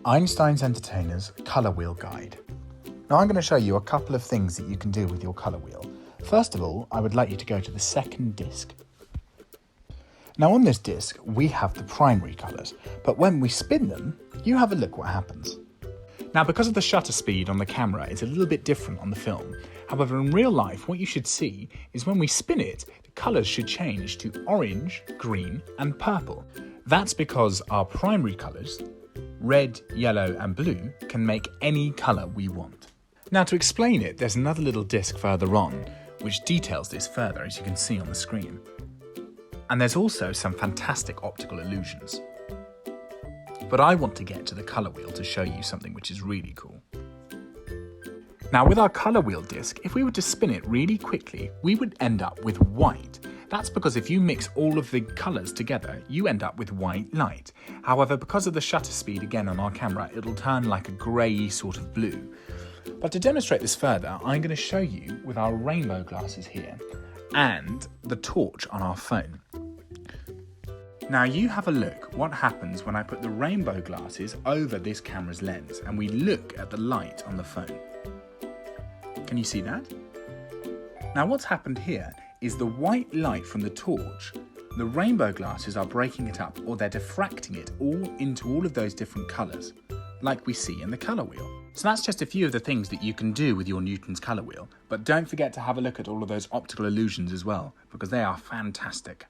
Einstein's Entertainer's Colour Wheel Guide. Now I'm going to show you a couple of things that you can do with your colour wheel. First of all, I would like you to go to the second disc. Now on this disc, we have the primary colours, but when we spin them, you have a look what happens. Now because of the shutter speed on the camera, it's a little bit different on the film. However, in real life, what you should see is when we spin it, the colours should change to orange, green and purple. That's because our primary colours, red, yellow and blue, can make any colour we want. Now to explain it, there's another little disc further on which details this further, as you can see on the screen. And there's also some fantastic optical illusions. But I want to get to the colour wheel to show you something which is really cool. Now with our colour wheel disc, if we were to spin it really quickly, we would end up with white. That's because if you mix all of the colours together, you end up with white light. However, because of the shutter speed again on our camera, it'll turn like a grey sort of blue. But to demonstrate this further, I'm going to show you with our rainbow glasses here and the torch on our phone. Now you have a look what happens when I put the rainbow glasses over this camera's lens and we look at the light on the phone. Can you see that? Now what's happened here is the white light from the torch, the rainbow glasses are breaking it up, or they're diffracting it all into all of those different colours, like we see in the colour wheel. So that's just a few of the things that you can do with your Newton's colour wheel, but don't forget to have a look at all of those optical illusions as well, because they are fantastic.